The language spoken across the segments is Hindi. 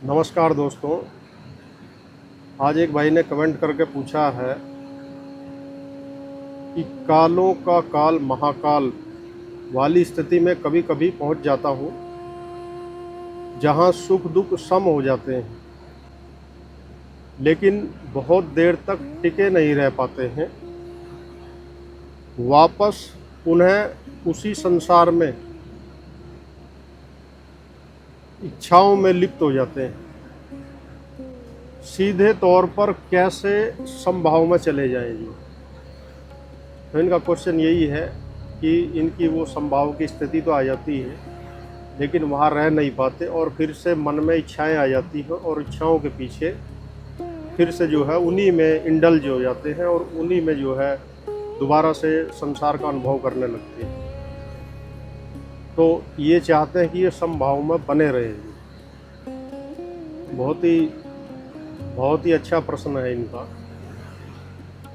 नमस्कार दोस्तों। आज एक भाई ने कमेंट करके पूछा है कि कालों का काल महाकाल वाली स्थिति में कभी कभी पहुंच जाता हूं, जहां सुख दुख सम हो जाते हैं, लेकिन बहुत देर तक टिके नहीं रह पाते हैं। वापस पुनः उसी संसार में इच्छाओं में लिप्त हो जाते हैं। सीधे तौर पर कैसे समभाव में चले जाएंगे? तो इनका क्वेश्चन यही है कि इनकी वो समभाव की स्थिति तो आ जाती है, लेकिन वहाँ रह नहीं पाते और फिर से मन में इच्छाएं आ जाती हैं और इच्छाओं के पीछे फिर से जो है उन्हीं में इंडल्ज हो जाते हैं और उन्हीं में जो है दोबारा से संसार का अनुभव करने लगते हैं। तो ये चाहते हैं कि ये समभाव में बने रहे। बहुत ही अच्छा प्रश्न है इनका,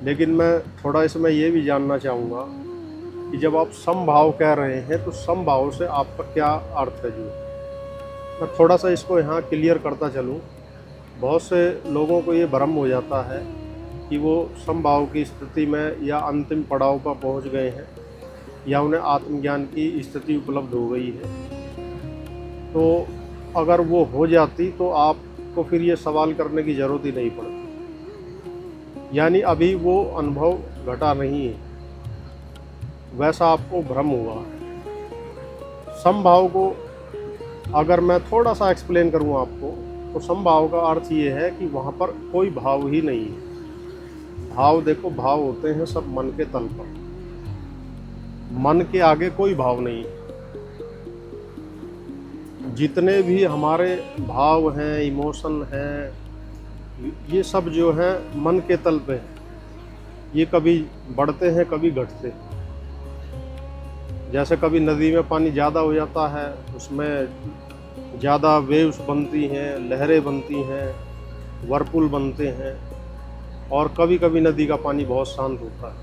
लेकिन मैं थोड़ा इसमें ये भी जानना चाहूँगा कि जब आप समभाव कह रहे हैं तो समभाव से आपका क्या अर्थ है? जो मैं थोड़ा सा इसको यहाँ क्लियर करता चलूँ। बहुत से लोगों को ये भ्रम हो जाता है कि वो समभाव की स्थिति में या अंतिम पड़ाव पर पहुँच गए हैं या उन्हें आत्मज्ञान की स्थिति उपलब्ध हो गई है। तो अगर वो हो जाती तो आपको फिर ये सवाल करने की ज़रूरत ही नहीं पड़ती, यानी अभी वो अनुभव घटा नहीं है, वैसा आपको भ्रम हुआ। समभाव को अगर मैं थोड़ा सा एक्सप्लेन करूँ आपको, तो समभाव का अर्थ ये है कि वहाँ पर कोई भाव ही नहीं है। भाव देखो, भाव होते हैं सब मन के तल पर, मन के आगे कोई भाव नहीं है। जितने भी हमारे भाव हैं, इमोशन हैं, ये सब जो है मन के तल पे है। ये कभी बढ़ते हैं, कभी घटते हैं। जैसे कभी नदी में पानी ज़्यादा हो जाता है, उसमें ज़्यादा वेव्स बनती हैं, लहरें बनती हैं, व्हर्लपूल बनते हैं, और कभी कभी नदी का पानी बहुत शांत होता है।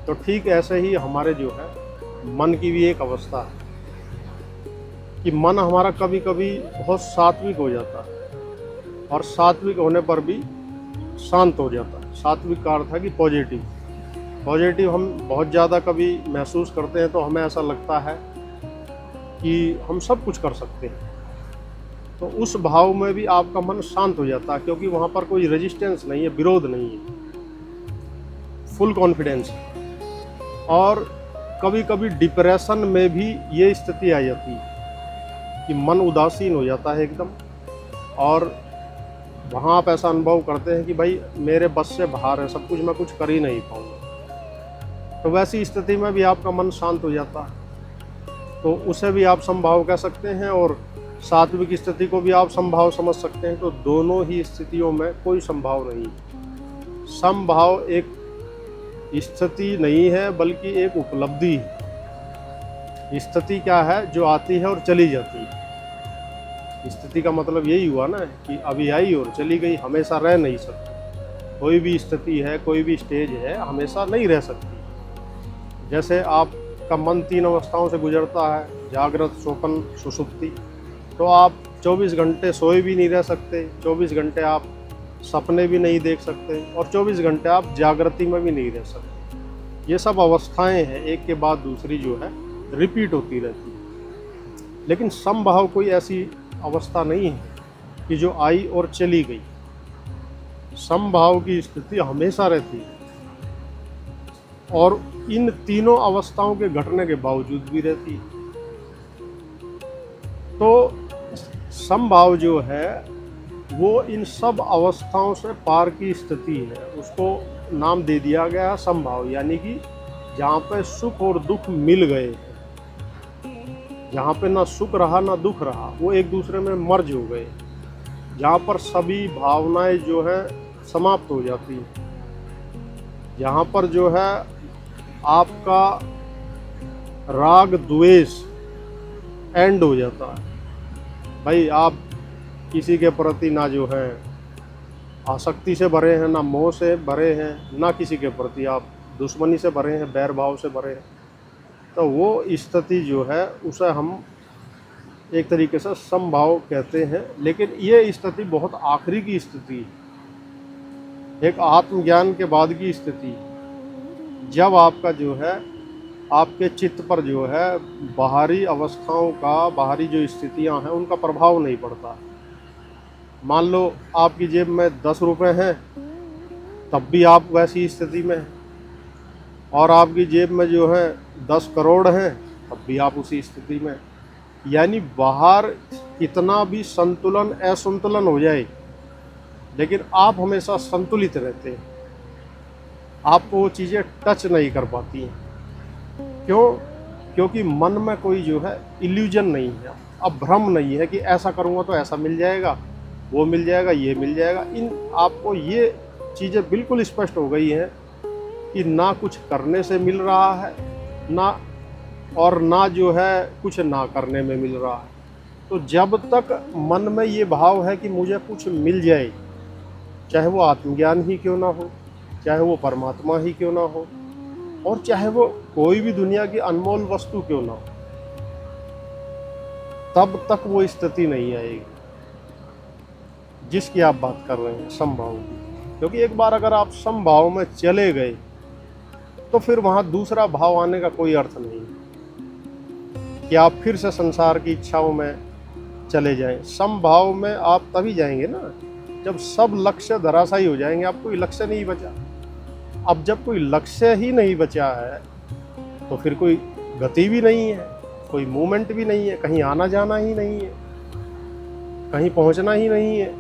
तो ठीक ऐसे ही हमारे जो है मन की भी एक अवस्था है कि मन हमारा कभी कभी बहुत सात्विक हो जाता है और सात्विक होने पर भी शांत हो जाता है। सात्विक का अर्थ है कि पॉजिटिव हम बहुत ज़्यादा कभी महसूस करते हैं तो हमें ऐसा लगता है कि हम सब कुछ कर सकते हैं। तो उस भाव में भी आपका मन शांत हो जाता है, क्योंकि वहाँ पर कोई रेजिस्टेंस नहीं है, विरोध नहीं है, फुल कॉन्फिडेंस है। और कभी कभी डिप्रेशन में भी ये स्थिति आ जाती है कि मन उदासीन हो जाता है एकदम, और वहाँ आप ऐसा अनुभव करते हैं कि भाई मेरे बस से बाहर है सब कुछ, मैं कुछ कर ही नहीं पाऊँगा। तो वैसी स्थिति में भी आपका मन शांत हो जाता है, तो उसे भी आप समभाव कह सकते हैं और सात्विक स्थिति को भी आप समभाव समझ सकते हैं। तो दोनों ही स्थितियों में कोई समभाव नहीं। समभाव एक स्थिति नहीं है, बल्कि एक उपलब्धि है। स्थिति क्या है? जो आती है और चली जाती है। स्थिति का मतलब यही हुआ ना कि अभी आई और चली गई, हमेशा रह नहीं सकती। कोई भी स्थिति है, कोई भी स्टेज है, हमेशा नहीं रह सकती। जैसे आपका मन 3 अवस्थाओं से गुजरता है, जागृत, स्वप्न, सुषुप्ति। तो आप 24 घंटे सोए भी नहीं रह सकते, 24 घंटे आप सपने भी नहीं देख सकते, और 24 घंटे आप जागृति में भी नहीं रह सकते। ये सब अवस्थाएं हैं, एक के बाद दूसरी जो है रिपीट होती रहती है। लेकिन समभाव कोई ऐसी अवस्था नहीं है कि जो आई और चली गई। समभाव की स्थिति हमेशा रहती है, और इन तीनों अवस्थाओं के घटने के बावजूद भी रहती है। तो समभाव जो है वो इन सब अवस्थाओं से पार की स्थिति है। उसको नाम दे दिया गया है समभाव, यानी कि जहाँ पे सुख और दुख मिल गए, जहाँ पे ना सुख रहा ना दुख रहा, वो एक दूसरे में मर्ज हो गए, जहाँ पर सभी भावनाएं जो है समाप्त हो जाती हैं, जहाँ पर जो है आपका राग द्वेष एंड हो जाता है। भाई आप किसी के प्रति ना जो है आसक्ति से भरे हैं, ना मोह से भरे हैं, ना किसी के प्रति आप दुश्मनी से भरे हैं, बैर भाव से भरे हैं। तो वो स्थिति जो है उसे हम एक तरीके से समभाव कहते हैं। लेकिन ये स्थिति बहुत आखिरी की स्थिति है, एक आत्मज्ञान के बाद की स्थिति, जब आपका जो है आपके चित्त पर जो है बाहरी अवस्थाओं का, बाहरी जो स्थितियां हैं उनका प्रभाव नहीं पड़ता। मान लो आपकी जेब में 10 रुपये हैं, तब भी आप वैसी स्थिति में हैं, और आपकी जेब में जो है 10 करोड़ हैं, तब भी आप उसी स्थिति में। यानी बाहर कितना भी संतुलन असंतुलन हो जाए, लेकिन आप हमेशा संतुलित रहते हैं, आपको वो चीज़ें टच नहीं कर पाती हैं। क्यों? क्योंकि मन में कोई जो है इल्यूजन नहीं है, अब भ्रम नहीं है कि ऐसा करूँगा तो ऐसा मिल जाएगा, वो मिल जाएगा, ये मिल जाएगा। इन आपको ये चीज़ें बिल्कुल स्पष्ट हो गई हैं कि ना कुछ करने से मिल रहा है, ना जो है कुछ ना करने में मिल रहा है। तो जब तक मन में ये भाव है कि मुझे कुछ मिल जाए, चाहे वो आत्मज्ञान ही क्यों ना हो, चाहे वो परमात्मा ही क्यों ना हो, और चाहे वो कोई भी दुनिया की अनमोल वस्तु क्यों ना हो, तब तक वो स्थिति नहीं आएगी जिसकी आप बात कर रहे हैं, समभाव की। क्योंकि एक बार अगर आप समभाव में चले गए तो फिर वहाँ दूसरा भाव आने का कोई अर्थ नहीं कि आप फिर से संसार की इच्छाओं में चले जाएं। समभाव में आप तभी जाएंगे ना जब सब लक्ष्य धराशायी हो जाएंगे, आप कोई लक्ष्य नहीं बचा। अब जब कोई लक्ष्य ही नहीं बचा है तो फिर कोई गति भी नहीं है, कोई मूवमेंट भी नहीं है, कहीं आना जाना ही नहीं है, कहीं पहुंचना ही नहीं है।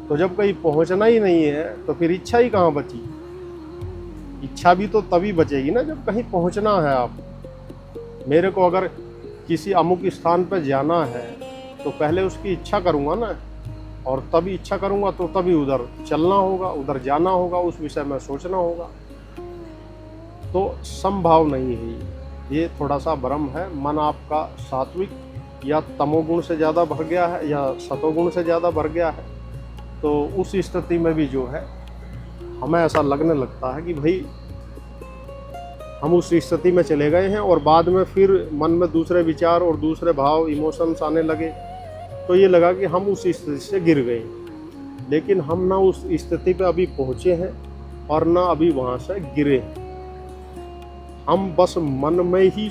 तो जब कहीं पहुंचना ही नहीं है तो फिर इच्छा ही कहाँ बची? इच्छा भी तो तभी बचेगी ना जब कहीं पहुंचना है। आप मेरे को अगर किसी अमुक स्थान पर जाना है तो पहले उसकी इच्छा करूँगा ना, और तभी इच्छा करूँगा तो तभी उधर चलना होगा, उधर जाना होगा, उस विषय में सोचना होगा। तो समभाव नहीं है, ये थोड़ा सा भ्रम है। मन आपका सात्विक या तमोगुण से ज़्यादा भर गया है या सतोगुण से ज़्यादा भर गया है, तो उस स्थिति में भी जो है हमें ऐसा लगने लगता है कि भाई हम उस स्थिति में चले गए हैं, और बाद में फिर मन में दूसरे विचार और दूसरे भाव, इमोशंस आने लगे, तो ये लगा कि हम उस स्थिति से गिर गए। लेकिन हम ना उस स्थिति पे अभी पहुँचे हैं और ना अभी वहाँ से गिरे। हम बस मन में ही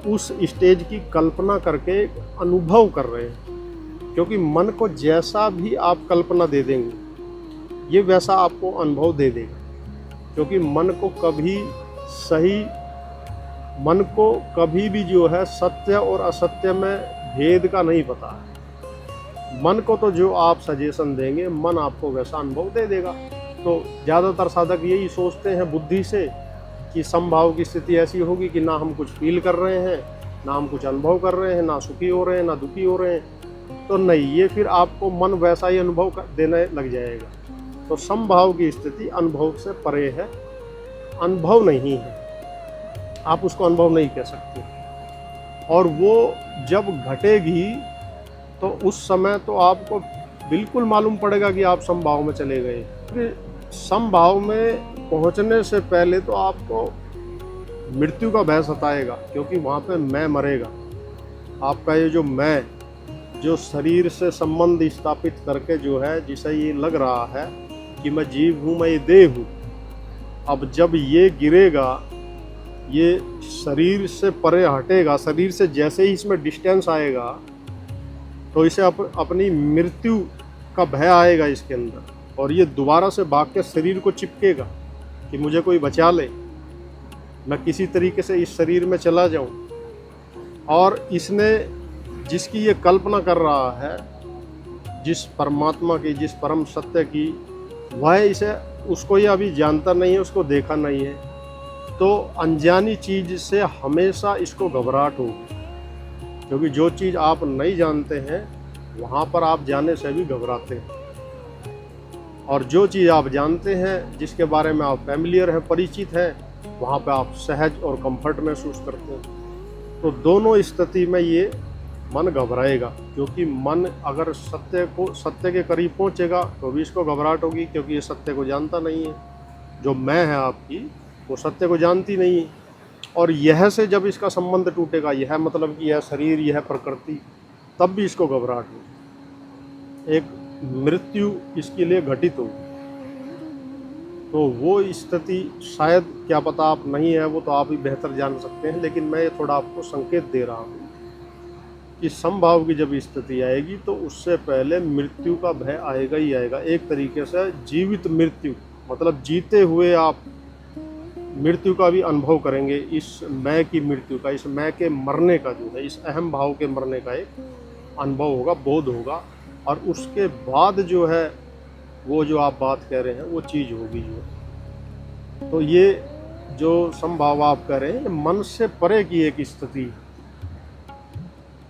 उस स्टेज की कल्पना करके अनुभव कर रहे हैं, क्योंकि मन को जैसा भी आप कल्पना दे देंगे ये वैसा आपको अनुभव दे देगा। क्योंकि मन को कभी भी जो है सत्य और असत्य में भेद का नहीं पता है। मन को तो जो आप सजेशन देंगे मन आपको वैसा अनुभव दे देगा। तो ज़्यादातर साधक यही सोचते हैं बुद्धि से कि समभाव की स्थिति ऐसी होगी कि ना हम कुछ फील कर रहे हैं, ना हम कुछ अनुभव कर रहे हैं, ना सुखी हो रहे हैं, ना दुखी हो रहे हैं। तो नहीं, ये फिर आपको मन वैसा ही अनुभव देने लग जाएगा। तो समभाव की स्थिति अनुभव से परे है, अनुभव नहीं है, आप उसको अनुभव नहीं कह सकते। और वो जब घटेगी तो उस समय तो आपको बिल्कुल मालूम पड़ेगा कि आप समभाव में चले गए। फिर समभाव में पहुंचने से पहले तो आपको मृत्यु का भय सताएगा, क्योंकि वहाँ पे मैं मरेगा। आपका ये जो मैं, जो शरीर से संबंध स्थापित करके जो है, जिसे ये लग रहा है कि मैं जीव हूँ, मैं ये देह हूँ, अब जब ये गिरेगा, ये शरीर से परे हटेगा, शरीर से जैसे ही इसमें डिस्टेंस आएगा तो इसे अपनी मृत्यु का भय आएगा इसके अंदर, और ये दोबारा से भाग के शरीर को चिपकेगा कि मुझे कोई बचा ले, मैं किसी तरीके से इस शरीर में चला जाऊं। और इसने जिसकी ये कल्पना कर रहा है, जिस परमात्मा की, जिस परम सत्य की, वह उसको ये अभी जानता नहीं है, उसको देखा नहीं है। तो अनजानी चीज़ से हमेशा इसको घबराहट होगी, क्योंकि जो चीज़ आप नहीं जानते हैं वहाँ पर आप जाने से भी घबराते हैं, और जो चीज़ आप जानते हैं, जिसके बारे में आप फैमिलियर हैं, परिचित हैं, वहाँ पे आप सहज और कंफर्ट महसूस करते हैं। तो दोनों स्थिति में ये मन घबराएगा, क्योंकि मन अगर सत्य के करीब पहुँचेगा तो भी इसको घबराहट होगी, क्योंकि ये सत्य को जानता नहीं है। जो मैं है आपकी, वो सत्य को जानती नहीं है। और यह से जब इसका संबंध टूटेगा, यह मतलब कि यह शरीर, यह प्रकृति, तब भी इसको घबराहट हुई, एक मृत्यु इसके लिए घटित हो। तो वो स्थिति शायद, क्या पता आप नहीं है, वो तो आप ही बेहतर जान सकते हैं, लेकिन मैं थोड़ा आपको संकेत दे रहा हूँ कि समभाव की जब स्थिति आएगी तो उससे पहले मृत्यु का भय आएगा ही आएगा। एक तरीके से जीवित मृत्यु, मतलब जीते हुए आप मृत्यु का भी अनुभव करेंगे, इस मैं की मृत्यु का, इस मैं के मरने का जो है, इस अहम भाव के मरने का एक अनुभव होगा, बोध होगा। और उसके बाद जो है वो जो आप बात कह रहे हैं वो चीज़ होगी जो। तो ये जो संभाव आप कह रहे हैं, मन से परे की एक स्थिति,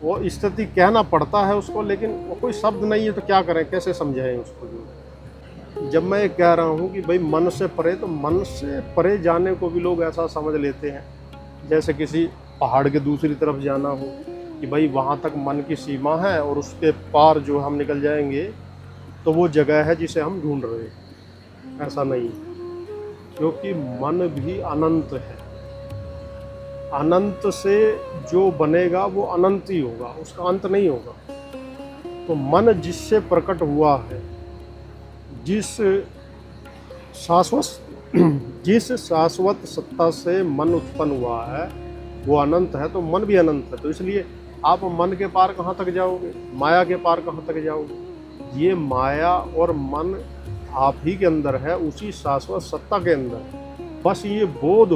वो स्थिति कहना पड़ता है उसको, लेकिन वो कोई शब्द नहीं है, तो क्या करें, कैसे समझाएं उसको। जो जब मैं कह रहा हूँ कि भाई मन से परे, तो मन से परे जाने को भी लोग ऐसा समझ लेते हैं जैसे किसी पहाड़ के दूसरी तरफ जाना हो, कि भाई वहाँ तक मन की सीमा है और उसके पार जो हम निकल जाएंगे तो वो जगह है जिसे हम ढूंढ रहे हैं। ऐसा नहीं, क्योंकि मन भी अनंत है। अनंत से जो बनेगा वो अनंत ही होगा, उसका अंत नहीं होगा। तो मन जिससे प्रकट हुआ है, जिस शाश्वत सत्ता से मन उत्पन्न हुआ है, वो अनंत है, तो मन भी अनंत है। तो इसलिए आप मन के पार कहाँ तक जाओगे, माया के पार कहाँ तक जाओगे। ये माया और मन आप ही के अंदर है, उसी शाश्वत सत्ता के अंदर। बस ये बोध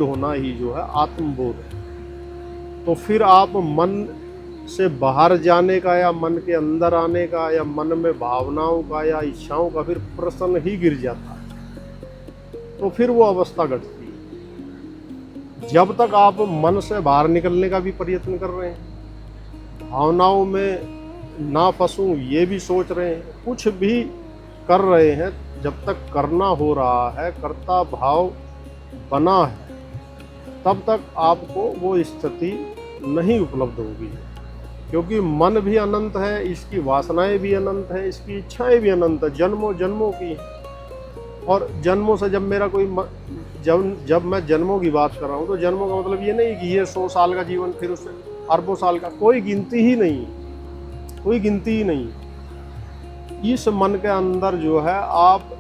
होना ही जो है आत्मबोध है। तो फिर आप मन से बाहर जाने का या मन के अंदर आने का या मन में भावनाओं का या इच्छाओं का फिर प्रश्न ही गिर जाता है। तो फिर वो अवस्था घटती है। जब तक आप मन से बाहर निकलने का भी प्रयत्न कर रहे हैं, भावनाओं में ना फंसूं ये भी सोच रहे हैं, कुछ भी कर रहे हैं, जब तक करना हो रहा है, कर्ता भाव बना है, तब तक आपको वो स्थिति नहीं उपलब्ध होगी। क्योंकि मन भी अनंत है, इसकी वासनाएं भी अनंत है, इसकी इच्छाएं भी अनंत है, जन्मों जन्मों की। और जन्मों से जब मेरा कोई जब मैं जन्मों की बात कर रहा हूँ, तो जन्मों का मतलब ये नहीं कि ये 100 साल का जीवन, फिर उससे अरबों साल का, कोई गिनती ही नहीं, कोई गिनती ही नहीं। इस मन के अंदर जो है आप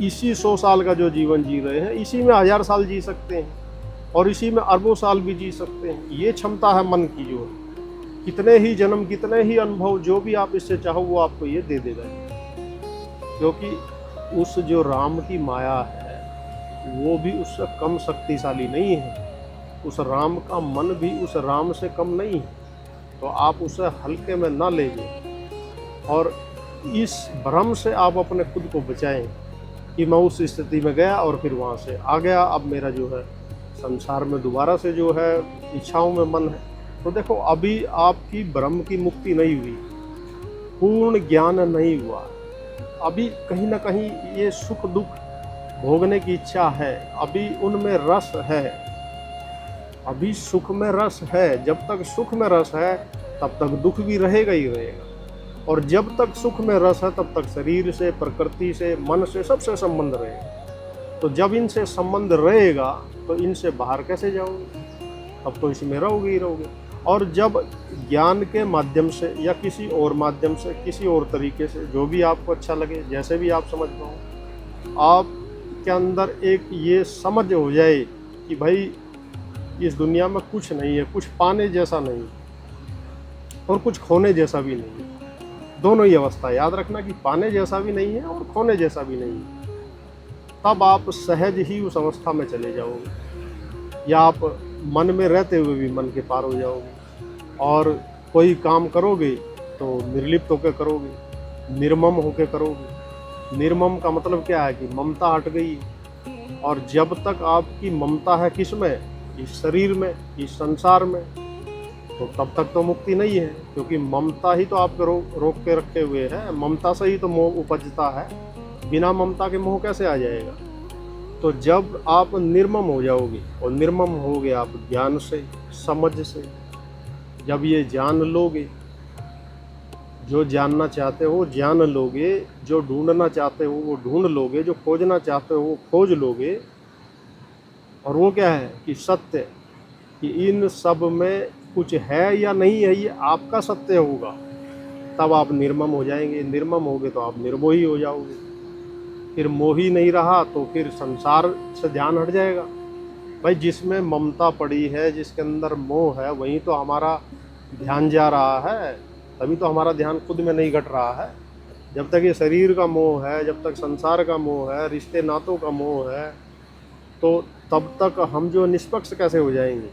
इसी 100 साल का जो जीवन जी रहे हैं, इसी में 1000 साल जी सकते हैं और इसी में अरबों साल भी जी सकते हैं। ये क्षमता है मन की, जो कितने ही जन्म, कितने ही अनुभव, जो भी आप इससे चाहो वो आपको ये दे देगा। क्योंकि उस जो राम की माया है वो भी उससे कम शक्तिशाली नहीं है, उस राम का मन भी उस राम से कम नहीं है। तो आप उसे हल्के में ना लीजिए और इस भ्रम से आप अपने खुद को बचाएं कि मैं उस स्थिति में गया और फिर वहाँ से आ गया, अब मेरा जो है संसार में दोबारा से जो है इच्छाओं में मन है। तो देखो, अभी आपकी भ्रम की मुक्ति नहीं हुई, पूर्ण ज्ञान नहीं हुआ, अभी कहीं ना कहीं ये सुख दुख भोगने की इच्छा है, अभी उनमें रस है, अभी सुख में रस है। जब तक सुख में रस है तब तक दुख भी रहेगा ही रहेगा, और जब तक सुख में रस है तब तक शरीर से, प्रकृति से, मन से, सबसे संबंध रहेगा। तो जब इनसे संबंध रहेगा तो इनसे बाहर कैसे जाओगे, अब तो इसमें रहोगे ही रहोगे। और जब ज्ञान के माध्यम से या किसी और माध्यम से, किसी और तरीके से, जो भी आपको अच्छा लगे, जैसे भी आप समझ पाओ, आपके अंदर एक ये समझ हो जाए कि भाई इस दुनिया में कुछ नहीं है, कुछ पाने जैसा नहीं और कुछ खोने जैसा भी नहीं है। दोनों ही अवस्था याद रखना कि पाने जैसा भी नहीं है और खोने जैसा भी नहीं है। तब आप सहज ही उस अवस्था में चले जाओगे, या आप मन में रहते हुए भी मन के पार हो जाओगे। और कोई काम करोगे तो निर्लिप्त होकर करोगे, निर्मम होकर करोगे। निर्मम का मतलब क्या है कि ममता हट गई। और जब तक आपकी ममता है किस में, इस शरीर में, इस संसार में, तो तब तक तो मुक्ति नहीं है। क्योंकि ममता ही तो आपको रोक के रखे हुए है, ममता से ही तो मोह उपजता है, बिना ममता के मोह कैसे आ जाएगा। तो जब आप निर्मम हो जाओगे, और निर्मम होगे आप ज्ञान से, समझ से, जब ये जान लोगे, जो जानना चाहते हो जान लोगे, जो ढूंढना चाहते हो वो ढूंढ लोगे, जो खोजना चाहते हो वो खोज लोगे। और वो क्या है कि सत्य, कि इन सब में कुछ है या नहीं है ये आपका सत्य होगा, तब आप निर्मम हो जाएंगे। निर्मम होगे तो आप निर्मोही हो जाओगे। फिर मोही नहीं रहा तो फिर संसार से ध्यान हट जाएगा। भाई जिसमें ममता पड़ी है, जिसके अंदर मोह है, वहीं तो हमारा ध्यान जा रहा है, तभी तो हमारा ध्यान खुद में नहीं घट रहा है। जब तक ये शरीर का मोह है, जब तक संसार का मोह है, रिश्ते नातों का मोह है, तो तब तक हम जो निष्पक्ष कैसे हो जाएंगे।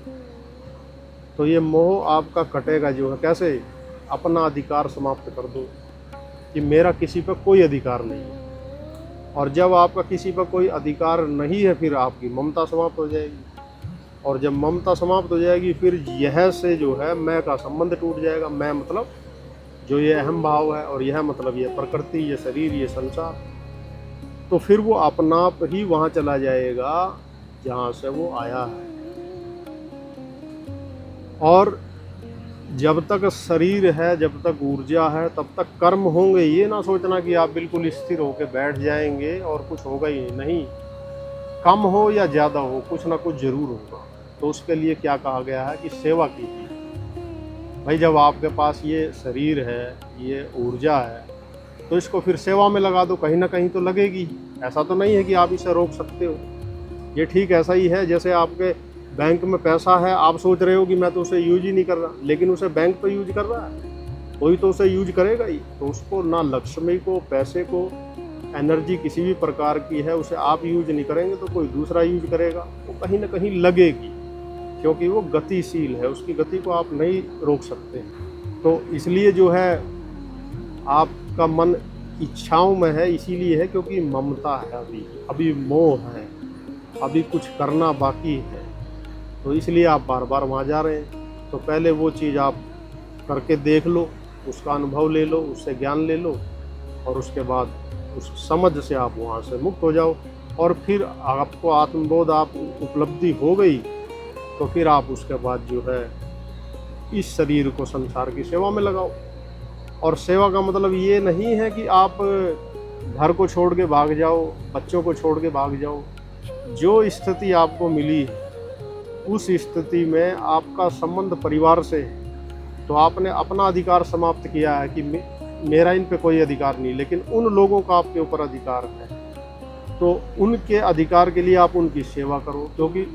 तो ये मोह आपका कटेगा जो है कैसे, अपना अधिकार समाप्त कर दो कि मेरा किसी पर कोई अधिकार नहीं है। और जब आपका किसी पर कोई अधिकार नहीं है, फिर आपकी ममता समाप्त हो जाएगी। और जब ममता समाप्त हो जाएगी, फिर यह से जो है मैं का संबंध टूट जाएगा। मैं मतलब जो ये अहम भाव है, और यह मतलब ये प्रकृति, ये शरीर, ये संसार। तो फिर वो अपना आप ही वहाँ चला जाएगा जहाँ से वो आया है। और जब तक शरीर है, जब तक ऊर्जा है, तब तक कर्म होंगे। ये ना सोचना कि आप बिल्कुल स्थिर होकर बैठ जाएंगे और कुछ होगा ही नहीं। कम हो या ज़्यादा हो, कुछ ना कुछ जरूर होगा। तो उसके लिए क्या कहा गया है कि सेवा कीजिए। भाई जब आपके पास ये शरीर है, ये ऊर्जा है, तो इसको फिर सेवा में लगा दो, कहीं ना कहीं तो लगेगी। ऐसा तो नहीं है कि आप इसे रोक सकते हो। ये ठीक ऐसा ही है जैसे आपके बैंक में पैसा है, आप सोच रहे हो कि मैं तो उसे यूज ही नहीं कर रहा, लेकिन उसे बैंक तो यूज कर रहा है, कोई तो उसे यूज करेगा ही। तो उसको ना लक्ष्मी को, पैसे को, एनर्जी किसी भी प्रकार की है, उसे आप यूज नहीं करेंगे तो कोई दूसरा यूज करेगा। वो कहीं ना कहीं लगेगी, क्योंकि वो गतिशील है, उसकी गति को आप नहीं रोक सकते। तो इसलिए जो है आपका मन इच्छाओं में है, इसीलिए है क्योंकि ममता है, अभी मोह है, अभी कुछ करना बाकी है। तो इसलिए आप बार बार वहाँ जा रहे हैं। तो पहले वो चीज़ आप करके देख लो, उसका अनुभव ले लो, उससे ज्ञान ले लो, और उसके बाद उस समझ से आप वहाँ से मुक्त हो जाओ। और फिर आपको आत्मबोध आप उपलब्धि हो गई, तो फिर आप उसके बाद जो है इस शरीर को संसार की सेवा में लगाओ। और सेवा का मतलब ये नहीं है कि आप घर को छोड़ के भाग जाओ, बच्चों को छोड़ के भाग जाओ। जो स्थिति आपको मिली है, उस स्थिति में आपका संबंध परिवार से है, तो आपने अपना अधिकार समाप्त किया है कि मेरा इन पे कोई अधिकार नहीं, लेकिन उन लोगों का आपके ऊपर अधिकार है। तो उनके अधिकार के लिए आप उनकी सेवा करो, क्योंकि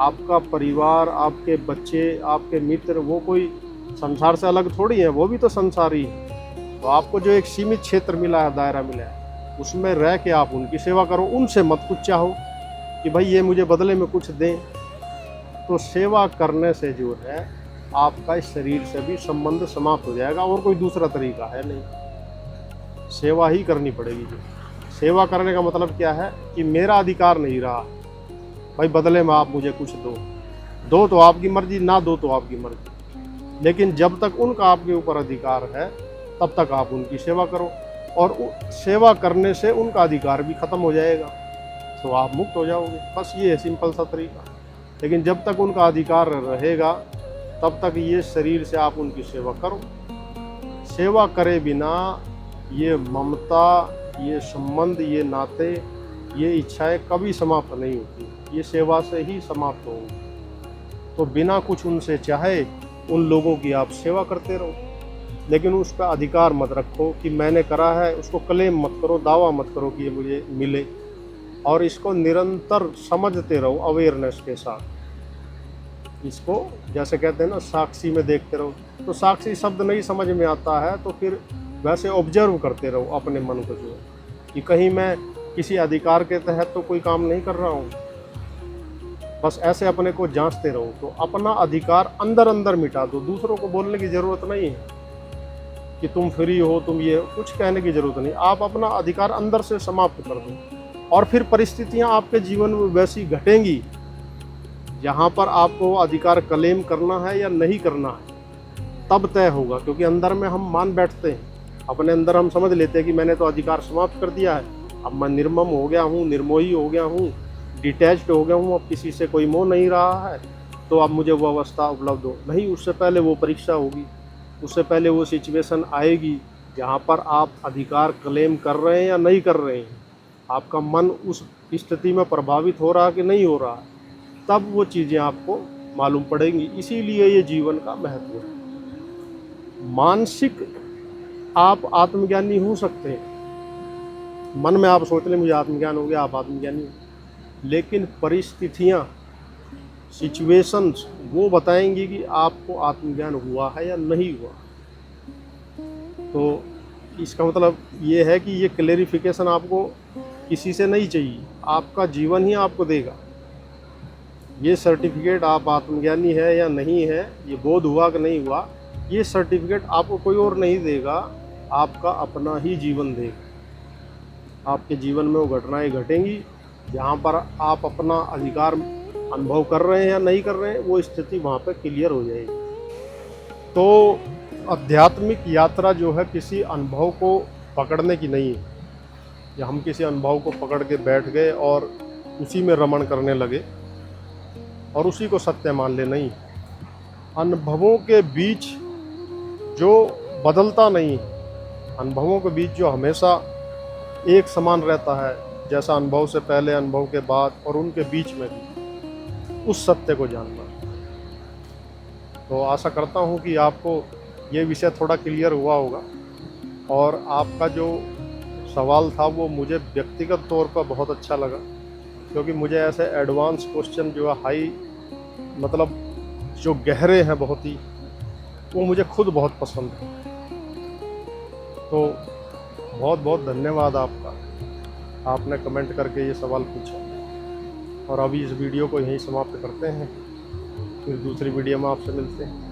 आपका परिवार, आपके बच्चे, आपके मित्र, वो कोई संसार से अलग थोड़ी है, वो भी तो संसारी है। तो आपको जो एक सीमित क्षेत्र मिला है, दायरा मिला है, उसमें रह के आप उनकी सेवा करो। उनसे मत कुछ चाहो कि भाई ये मुझे बदले में कुछ दें। तो सेवा करने से जो है आपका इस शरीर से भी संबंध समाप्त हो जाएगा, और कोई दूसरा तरीका है नहीं। सेवा ही करनी पड़ेगी। जो सेवा करने का मतलब क्या है कि मेरा अधिकार नहीं रहा, भाई बदले में आप मुझे कुछ दो तो आपकी मर्जी, ना दो तो आपकी मर्जी, लेकिन जब तक उनका आपके ऊपर अधिकार है तब तक आप उनकी सेवा करो। और सेवा करने से उनका अधिकार भी खत्म हो जाएगा, तो आप मुक्त हो जाओगे। बस ये है सिंपल सा तरीका। लेकिन जब तक उनका अधिकार रहेगा, तब तक ये शरीर से आप उनकी सेवा करो। सेवा करे बिना ये ममता, ये संबंध, ये नाते, ये इच्छाएं कभी समाप्त नहीं होती। ये सेवा से ही समाप्त होंगी। तो बिना कुछ उनसे चाहे उन लोगों की आप सेवा करते रहो, लेकिन उस पर अधिकार मत रखो कि मैंने करा है। उसको क्लेम मत करो, दावा मत करो कि ये मुझे मिले। और इसको निरंतर समझते रहो अवेयरनेस के साथ। इसको जैसे कहते हैं ना, साक्षी में देखते रहो। तो साक्षी शब्द नहीं समझ में आता है तो फिर वैसे ऑब्जर्व करते रहो अपने मन को, जो है कि कहीं मैं किसी अधिकार के तहत तो कोई काम नहीं कर रहा हूँ। बस ऐसे अपने को जांचते रहो। तो अपना अधिकार अंदर अंदर मिटा दो। दूसरों को बोलने की ज़रूरत नहीं है कि तुम फ्री हो, तुम ये, कुछ कहने की ज़रूरत नहीं। आप अपना अधिकार अंदर से समाप्त कर दो, और फिर परिस्थितियाँ आपके जीवन में वैसी घटेंगी जहाँ पर आपको अधिकार क्लेम करना है या नहीं करना है, तब तय होगा। क्योंकि अंदर में हम मान बैठते हैं, अपने अंदर हम समझ लेते हैं कि मैंने तो अधिकार समाप्त कर दिया है, अब मैं निर्मम हो गया हूँ, निर्मोही हो गया हूँ, डिटैच्ड हो गया हूँ, अब किसी से कोई मोह नहीं रहा है, तो अब मुझे वो अवस्था उपलब्ध हो। नहीं, उससे पहले वो परीक्षा होगी, उससे पहले वो सिचुएशन आएगी जहाँ पर आप अधिकार क्लेम कर रहे हैं या नहीं कर रहे हैं, आपका मन उस स्थिति में प्रभावित हो रहा कि नहीं हो रहा, तब वो चीज़ें आपको मालूम पड़ेंगी। इसीलिए ये जीवन का महत्व है। मानसिक आप आत्मज्ञानी हो सकते हैं, मन में आप सोच लें मुझे आत्मज्ञान हो गया, आप आत्मज्ञानी हो, लेकिन परिस्थितियाँ, सिचुएशंस वो बताएंगी कि आपको आत्मज्ञान हुआ है या नहीं हुआ। तो इसका मतलब ये है कि ये क्लेरिफिकेशन आपको किसी से नहीं चाहिए, आपका जीवन ही आपको देगा। ये सर्टिफिकेट आप आत्मज्ञानी है या नहीं है, ये बोध हुआ कि नहीं हुआ, ये सर्टिफिकेट आपको कोई और नहीं देगा, आपका अपना ही जीवन देगा। आपके जीवन में वो घटनाएं घटेंगी जहाँ पर आप अपना अधिकार अनुभव कर रहे हैं या नहीं कर रहे हैं, वो स्थिति वहाँ पे क्लियर हो जाएगी। तो आध्यात्मिक यात्रा जो है किसी अनुभव को पकड़ने की नहीं है, या हम किसी अनुभव को पकड़ के बैठ गए और उसी में रमण करने लगे और उसी को सत्य मान ले, नहीं। अनुभवों के बीच जो बदलता नहीं, अनुभवों के बीच जो हमेशा एक समान रहता है, जैसा अनुभव से पहले, अनुभव के बाद और उनके बीच में भी, उस सत्य को जानना। तो आशा करता हूँ कि आपको ये विषय थोड़ा क्लियर हुआ होगा, और आपका जो सवाल था वो मुझे व्यक्तिगत तौर पर बहुत अच्छा लगा, क्योंकि मुझे ऐसे एडवांस क्वेश्चन जो है हाई, मतलब जो गहरे हैं बहुत ही, वो मुझे खुद बहुत पसंद है। तो बहुत बहुत धन्यवाद आपका, आपने कमेंट करके ये सवाल पूछा। और अभी इस वीडियो को यहीं समाप्त करते हैं, फिर दूसरी वीडियो में आपसे मिलते हैं।